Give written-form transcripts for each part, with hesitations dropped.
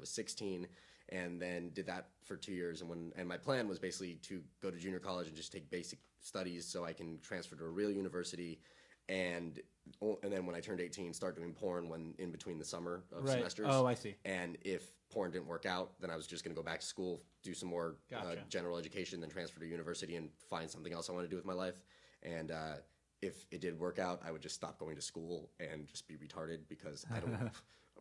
was 16, and then did that for 2 years. And my plan was basically to go to junior college and just take basic studies so I can transfer to a real university. And then when I turned 18, start doing porn when in between the summer of semesters. Oh, I see. And if porn didn't work out, then I was just going to go back to school, do some more general education, then transfer to university and find something else I want to do with my life. And if it did work out, I would just stop going to school and just be retarded because I don't know.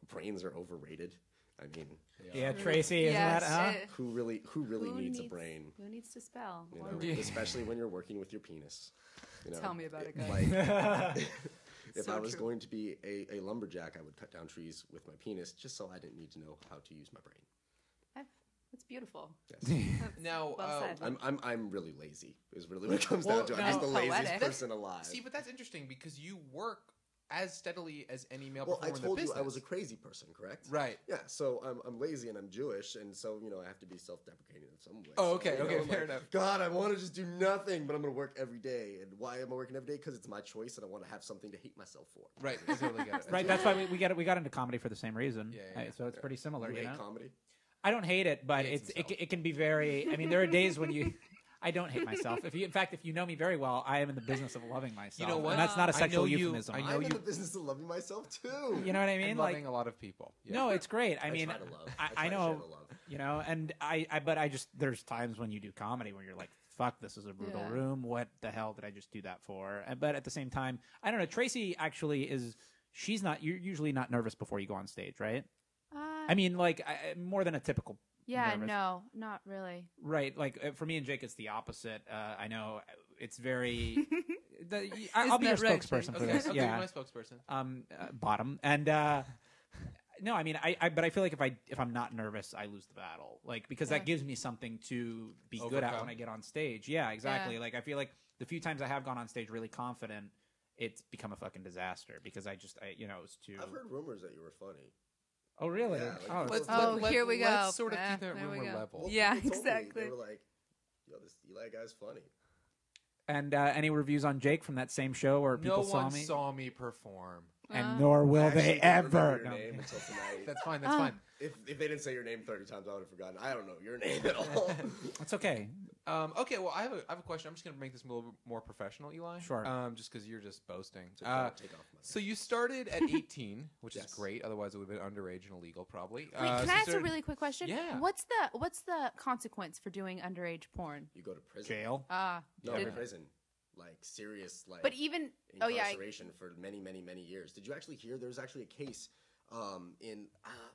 Brains are overrated. I mean, yeah, Tracy, isn't that? Huh? Who really needs a brain? Who needs to spell? You know, especially when you're working with your penis. You know, tell me about it, guys. Like, if So I was true. going to be a lumberjack, I would cut down trees with my penis just so I didn't need to know how to use my brain. It's beautiful. Yes. Now, Well said. I'm really lazy. Is really what it comes down to. I'm just the laziest Poetic. person alive. see, but that's interesting because you work as steadily as any male Well, I performer in the told you business. I was a crazy person, correct? Right. Yeah. So I'm lazy and I'm Jewish, and so I have to be self-deprecating in some way. Oh, So, okay, I'm fair like, enough. God, I want to just do nothing, but I'm going to work every day. And why am I working every day? Because it's my choice, and I want to have something to hate myself for. Right. I totally get it. Right, that's why we got into comedy for the same reason. Yeah. So it's pretty similar. You You hate know? comedy? I don't hate it, but He hates it can be very. I mean, there are days when you. I don't hate myself. In fact, if you know me very well, I am in the business of loving myself. You know what? And that's not a I sexual know you- euphemism. I know I'm in you- the business of loving myself too. You know what I mean? And Like, loving a lot of people. Yeah. no, it's great. I mean, try to love. I try to know, share the love. you know, and but I just there's times when you do comedy where you're like, fuck, this is a brutal Yeah. room. What the hell did I just do that for? But at the same time, I don't know. Tracy actually is. She's not. You're usually not nervous before you go on stage, right? I mean, like more than a typical. Yeah, nervous. no, not really. Right, like for me and Jake, it's the opposite. I know it's very. I'll be your that right, spokesperson for Okay, this. okay, Yeah, you're my spokesperson. bottom and. No, I mean, but I feel like if I'm not nervous, I lose the battle. Like because that gives me something to be good at Overcome. when I get on stage. Yeah, exactly. Yeah. Like I feel like the few times I have gone on stage really confident, it's become a fucking disaster because it was too. I've heard rumors that you were funny. Oh really? Yeah, like, oh, let's- Here we go. Let's sort of Yeah, keep that there we rumor go. level. Well, Yeah, people told me, exactly. They were like, "Yo, this Eli guy's funny." and any reviews on Jake from that same show where people No one saw me? saw me perform. And nor will I actually they didn't ever. remember your No. name until tonight. That's fine. That's fine. If they didn't say your name 30 times, I would have forgotten. I don't know your name at all. That's okay. Okay, well, I have a question. I'm just going to make this a little bit more professional, Eli. Sure. Just because you're just boasting. So don't take off my So you started at 18, which is Yes. great. Otherwise, it would have been underage and illegal, probably. Wait, can so I ask a started- really quick question? Yeah. What's the consequence for doing underage porn? You go to prison. Jail. No, Yeah. prison. Like serious, like But even incarceration for many, many, many years. Did you actually hear? There was actually a case in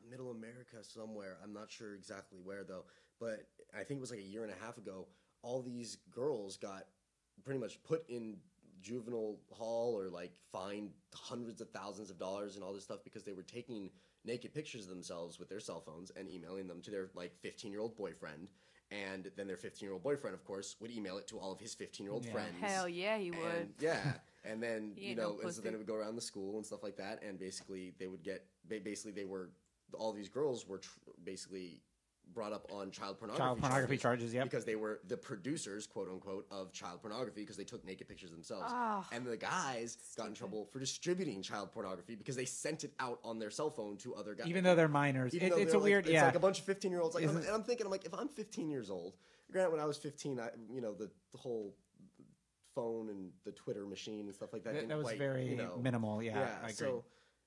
Middle America somewhere. I'm not sure exactly where though, but I think it was like a year and a half ago. All these girls got pretty much put in juvenile hall or like fined hundreds of thousands of dollars and all this stuff because they were taking naked pictures of themselves with their cell phones and emailing them to their like 15-year-old boyfriend. And then their 15-year-old boyfriend, of course, would email it to all of his 15-year-old friends. hell yeah, he would. And, yeah, and then He ain't no and so then pussy. it would go around the school and stuff like that, and basically they would get all these girls were basically brought up on child pornography charges, yep. because they were the producers, quote unquote, of child pornography because they took naked pictures of themselves, Oh, and the guys got in trouble for distributing child pornography because they sent it out on their cell phone to other guys, Even though they're minors. even though It's they're a weird, it's yeah. like a bunch of 15-year-olds. Like, Isn't- and I'm thinking, I'm like, if I'm 15 years old, granted, when I was 15, the whole phone and the Twitter machine and stuff like that. That didn't was quite, very minimal, yeah. I agree.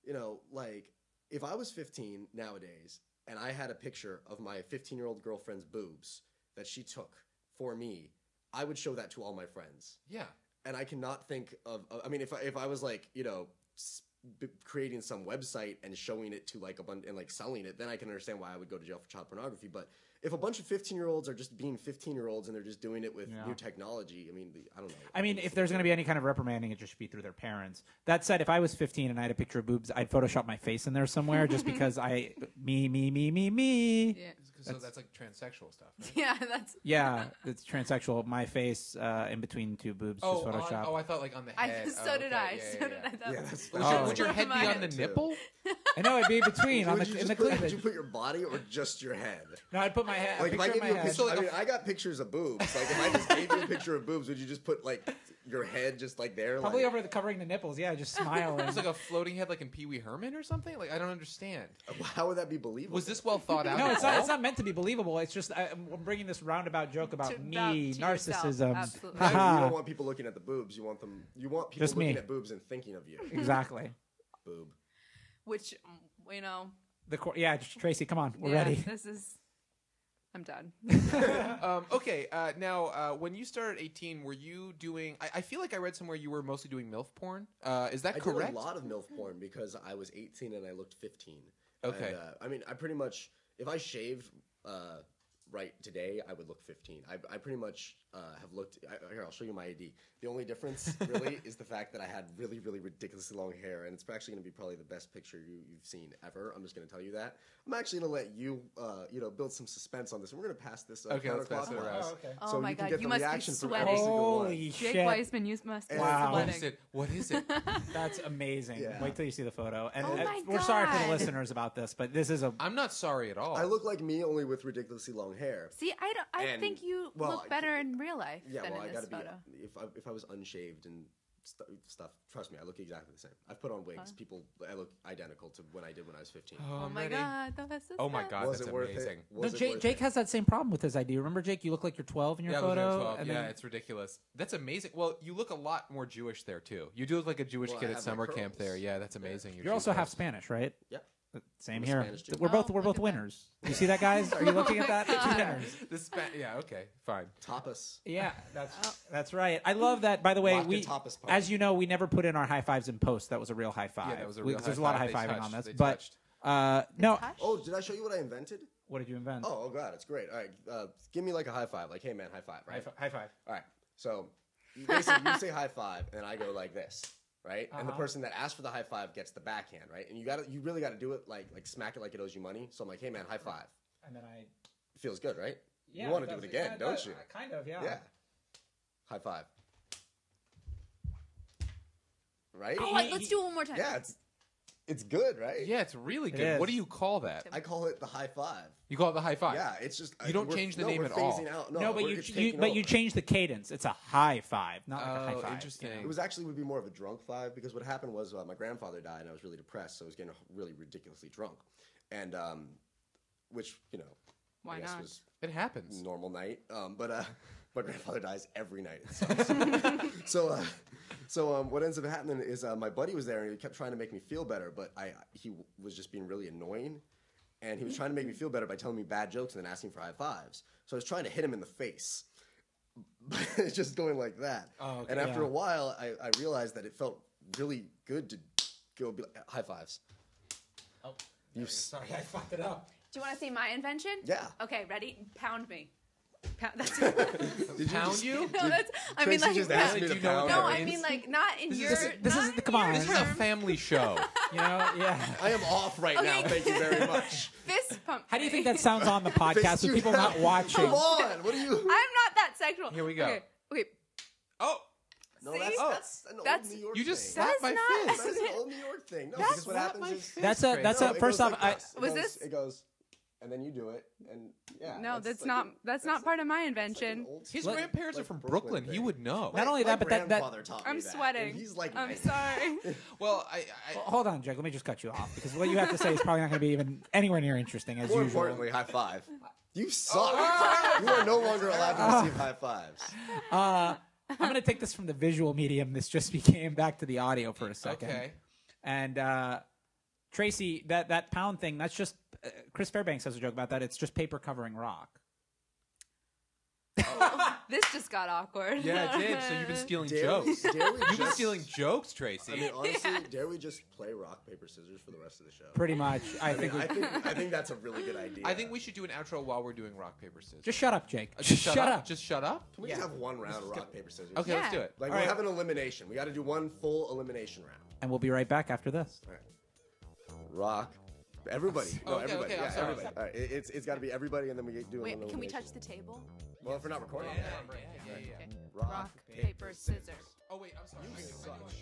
So, like, if I was 15 nowadays and I had a picture of my 15-year-old girlfriend's boobs that she took for me, I would show that to all my friends. Yeah. And I cannot think of. I mean, if I was like, creating some website and showing it to like a bunch and like selling it, then I can understand why I would go to jail for child pornography. But if a bunch of 15-year-olds are just being 15-year-olds and they're just doing it with new technology, I mean, I don't know. I mean, if there's going to be any kind of reprimanding, it just should be through their parents. That said, if I was 15 and I had a picture of boobs, I'd Photoshop my face in there somewhere just because me. yeah. So that's like transsexual stuff, right? Yeah, that's. Yeah, it's transsexual. My face in between two boobs, just Photoshop. I thought like on the head. So did I. Yeah, So did I. That Yeah, was- that's Would your head be on the too. nipple? I know it'd be in between on Would the you in just the put, cleavage. did you put your body or just your head? No, I'd put my head. Like if I picture gave of you my a head. picture, I mean, I got pictures of boobs. Like if I just gave you a picture of boobs, would you just put like your head just like there. Probably like, over covering the nipples. Yeah, just smiling. It's like a floating head, like in Pee Wee Herman or something. Like I don't understand. How would that be believable? Was this well thought out? No, at it's not. all? It's not meant to be believable. It's just I'm bringing this roundabout joke about To me, yourself. narcissism. Absolutely. You Haha. don't want people looking at the boobs. You want people Just looking me. at boobs and thinking of you. Exactly. Boob. Which, Yeah, Tracy, come on, we're yeah, ready. This is. I'm done. Okay, now when you started at 18, were you doing? I feel like I read somewhere you were mostly doing MILF porn. Is that I correct? did a lot of MILF porn because I was 18 and I looked 15. Okay. And, I mean, I pretty much, if I shaved right today, I would look 15. I pretty much have looked. Here, I'll show you my ID. The only difference really is the fact that I had really, really ridiculously long hair, and it's actually going to be probably the best picture you've seen ever. I'm just going to tell you that. I'm actually going to let you, build some suspense on this, and we're going to pass this. Okay, let's pass it counterclockwise. around. okay. Oh So my you can God, get you the must be reaction from sweating. every single one. Holy Jake shit! Weissman, you must be Wow. What sweating. is it? What is it? That's amazing. Yeah. Wait till you see the photo. And Oh my we're sorry for the God. listeners about this, but this is a. I'm not sorry at all. I look like me, only with ridiculously long hair. See, I And- think you well, look better in real life Yeah, than well, I in gotta this be. photo. If I was unshaved and stuff, trust me, I look exactly the same. I've put on wigs. I look identical to when I did when I was 15. Oh I'm my ready. God, that's Oh my God, Was that's it worth amazing. it? No, Was it Jake, worth Jake it? has that same problem with his ID. Remember, Jake? You look like you're 12 in your Yeah, photo. 12. and Yeah, then- it's ridiculous. That's amazing. Well, you look a lot more Jewish there too. You do look like a Jewish Well, I kid at have my summer camp curls. there. Yeah, that's amazing. You're also Jewish half curls. Spanish, right? Yeah. Same I'm a here. Spanish Jew. We're both Oh, we're both look at that. winners. You see that, guys? Are you looking at that? Two God. winners. Yeah, okay, fine. Tapas. Yeah, that's right. I love that. By the way, Vodka we, tapas party. as you know, we never put in our high fives in post. That was a real high five. Yeah, that was a real There's high a lot of five. high They fiving on touched. this, They but touched. no. Touch? Oh, did I show you what I invented? What did you invent? Oh God, it's great. All right, give me like a high five. Like, hey man, high five. Right. High five. All right. So basically, you say high five, and I go like this, right? And the Uh-huh. person that asked for the high five gets the backhand, right? And you really got to do it like smack it like it owes you money. So I'm like, hey man, high five. And then I. It feels good, right? Yeah, you want to do it again, don't you? Kind of, yeah. Yeah. High five. Right? Oh, let's do it one more time. Yeah, it's good, right? Yeah, it's really It good. What is. do you call that? I call it the high five. You call it the high five. Yeah, it's just You don't we're- change the no, name we're at all. phasing Out. No, but it's taking you over. change the cadence. It's a high five, not like a high Oh, five. interesting. It was actually would be more of a drunk five because what happened was my grandfather died and I was really depressed, so I was getting really ridiculously drunk, and which Why I guess not? was It happens. a normal night. But my grandfather dies every night. It sucks. So what ends up happening is my buddy was there and he kept trying to make me feel better, but he was just being really annoying. And he was trying to make me feel better by telling me bad jokes and then asking for high fives. So I was trying to hit him in the face. But it's just going like that. Oh, okay, and after yeah. a while, I realized that it felt really good to go be like, high fives. Oh, Sorry, I fucked it up. Do you want to see my invention? Yeah. Okay, ready? Pound me. That's Did you Pound just- you? no, that's. I mean, Tracy like. just asked me Do to you know what pound No, her. that I means? mean like not in your. this is not come in on. your This is a terms. family show. You know, yeah. I am off right Okay. now. Thank you very much. Fist pump. How do you me. think that sounds on the podcast with You people have- not watching? Come on. What are you? I'm not that sexual. Here we go. Okay. Oh, No, See? that's an That's- old New York you just thing. slapped my not- fist. That's an old New York thing. No, That's because what Slap happens my is fist. That's Crazy. a that's No, a it first goes off. like this. It Was goes- this- It goes, and then you do it, and yeah. No, that's like not. a- That's not part of my invention. His Let- grandparents are like from Brooklyn Brooklyn. He thing. would know. Not only that, but that- grandfather taught me I'm that, sweating. and he's like, I'm 90. sorry. Well, Hold on, Jake. Let me just cut you off because what you have to say is probably not going to be even anywhere near interesting as More usual. importantly, high five. You suck. You are no longer allowed to receive high fives. I'm going to take this from the visual medium. This just became back to the audio for a second. okay. And Tracy, that pound thing, that's just Chris Fairbanks has a joke about that. It's just paper covering rock. This just got awkward. Yeah, it did. So you've been stealing Dare we- jokes. dare we You've been just- stealing jokes, Tracy. I mean, honestly, dare we just play rock paper scissors for the rest of the show? Pretty much. I think. I think that's a really good idea. I think we should do an outro while we're doing rock paper scissors. Just shut up, Jake. Just shut up. up. Just shut up. Can we just have one round of rock paper scissors? Okay, let's Yeah. do it. Like All we'll right. have an elimination. We got to do one full elimination round. And we'll be right back after this. All right. Rock. Everybody. Oh, No, okay, everybody. okay, I'm Yeah, sorry. everybody. All right. It's got to be everybody, and then we do an Wait, elimination. can we touch the table? Well, if we're not recording. Okay. Rock, paper, scissors. Oh wait, I'm sorry.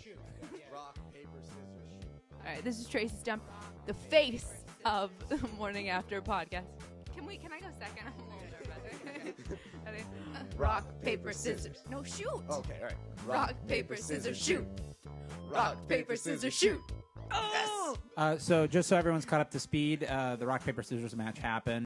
Shoot. Rock, paper, scissors, shoot. All right, this is Traci Stumpf, the face of the Morning After podcast. Can I go second? I'm a little nervous. Ready? Rock, paper, scissors. No, shoot. Okay, all right. Rock, paper, scissors, shoot. Rock, paper, scissors, shoot. Oh! So just so everyone's caught up to speed, the rock paper scissors match happened.